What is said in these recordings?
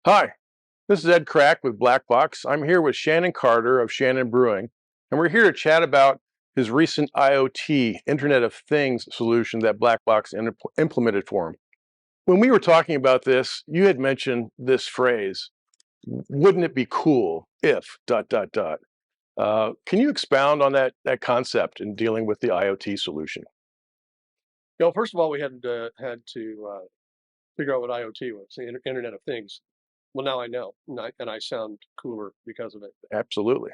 Hi, this is Ed Crack with Black Box. I'm here with Shannon Carter of Shannon Brewing, and we're here to chat about his recent IoT, Internet of Things solution that Black Box implemented for him. When we were talking about this, you had mentioned this phrase, wouldn't it be cool if dot dot dot. Can you expound on that concept in dealing with the IoT solution? First of all, we had to figure out what IoT was, the Internet of Things. Well, now I know, and I sound cooler because of it. Absolutely.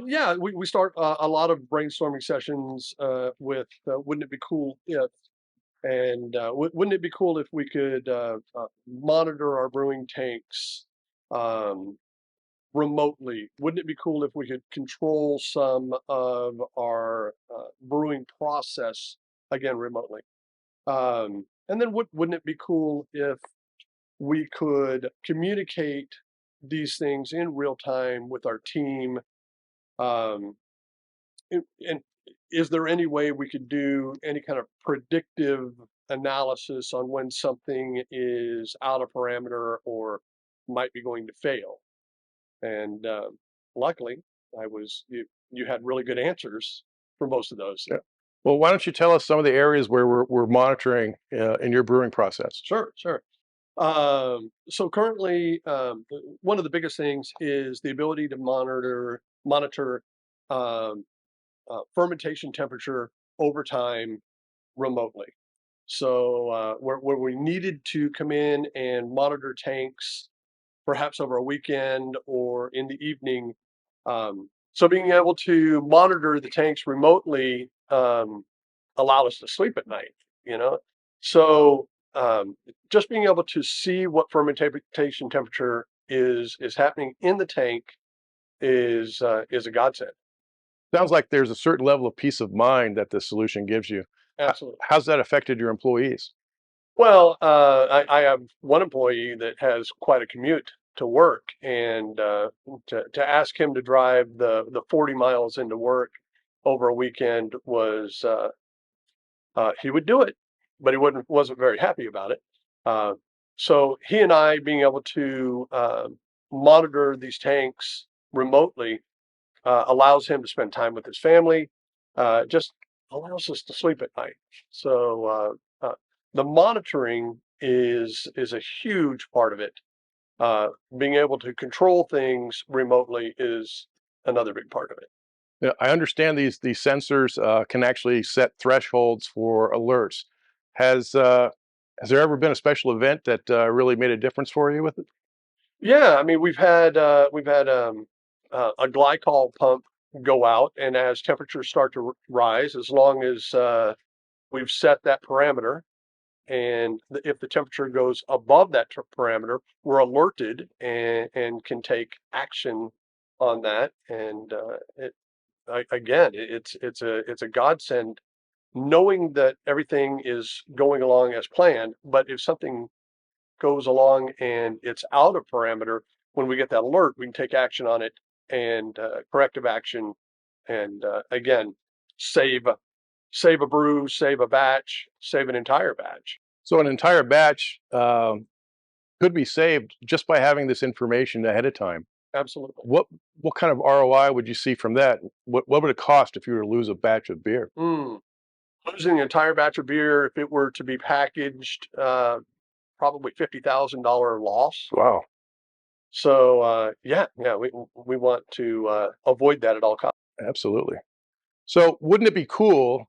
Yeah, we start a lot of brainstorming sessions with wouldn't it be cool if, and wouldn't it be cool if we could monitor our brewing tanks um, remotely? Wouldn't it be cool if we could control some of our brewing process again remotely? And then wouldn't it be cool if we could communicate these things in real time with our team? Um, and is there any way we could do any kind of predictive analysis on when something is out of parameter or might be going to fail? And luckily, you had really good answers for most of those. Yeah. Well, why don't you tell us some of the areas where we're monitoring in your brewing process? Sure, sure. So currently, one of the biggest things is the ability to monitor um, fermentation temperature over time remotely. So where we needed to come in and monitor tanks, perhaps over a weekend or in the evening. So being able to monitor the tanks remotely allowed us to sleep at night, you know? So just being able to see what fermentation temperature is happening in the tank is a godsend. Sounds like there's a certain level of peace of mind that the solution gives you. Absolutely. How's that affected your employees? Well, I have one employee that has quite a commute to work, and to ask him to drive the 40 miles into work over a weekend was he would do it, but he wasn't very happy about it. Uh, so he and I being able to monitor these tanks remotely allows him to spend time with his family. Just allows us to sleep at night. So the monitoring is a huge part of it. Being able to control things remotely is another big part of it. Yeah, I understand these sensors can actually set thresholds for alerts. Has uh, has there ever been a special event that really made a difference for you with it? Yeah, I mean we've had a glycol pump go out, and as temperatures start to rise, as long as we've set that parameter, and if the temperature goes above that parameter, we're alerted and can take action on that. And again, it's a godsend knowing that everything is going along as planned. But if something goes along and it's out of parameter, when we get that alert, we can take action on it and corrective action, and again, save save a brew, save a batch, save an entire batch. So an entire batch could be saved just by having this information ahead of time. Absolutely. What what kind of ROI would you see from that? What would it cost if you were to lose a batch of beer? Mm. Losing an entire batch of beer, if it were to be packaged, probably $50,000 loss. Wow, So yeah, we want to avoid that at all costs. absolutely. So wouldn't it be cool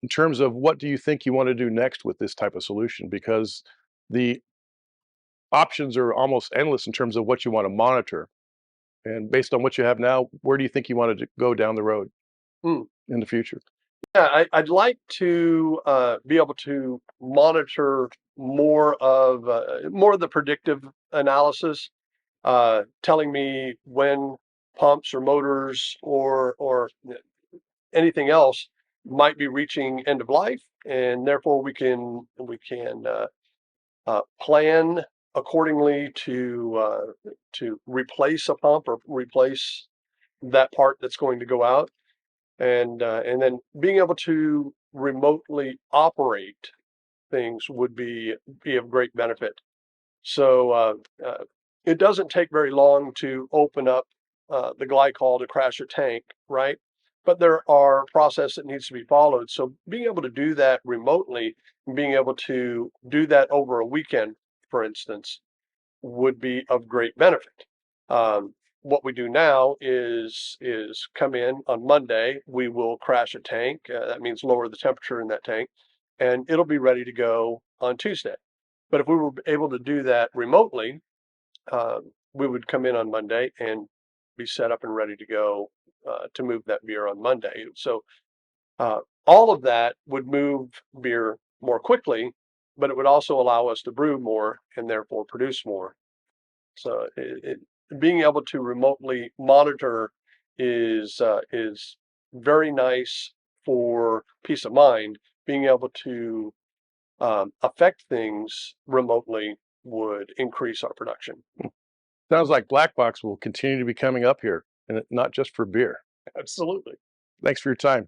in terms of what do you think you want to do next with this type of solution? Because the options are almost endless in terms of what you want to monitor. And based on what you have now, where do you think you want to go down the road Mm. in the future? Yeah, I'd like to be able to monitor more of the predictive analysis, telling me when pumps or motors or anything else might be reaching end of life, and therefore we can plan accordingly to replace a pump or replace that part that's going to go out, and then being able to remotely operate things would be of great benefit. So it doesn't take very long to open up the glycol to crash a tank, right? But there are processes that needs to be followed. So being able to do that remotely, and being able to do that over a weekend, for instance, would be of great benefit. What we do now is come in on Monday. We will crash a tank. That means lower the temperature in that tank, and it'll be ready to go on Tuesday. But if we were able to do that remotely, we would come in on Monday and be set up and ready to go to move that beer on Monday. So all of that would move beer more quickly, but it would also allow us to brew more and therefore produce more. So being able to remotely monitor is very nice for peace of mind. Being able to affect things remotely would increase our production. Sounds like Black Box will continue to be coming up here, and not just for beer. Absolutely. Thanks for your time.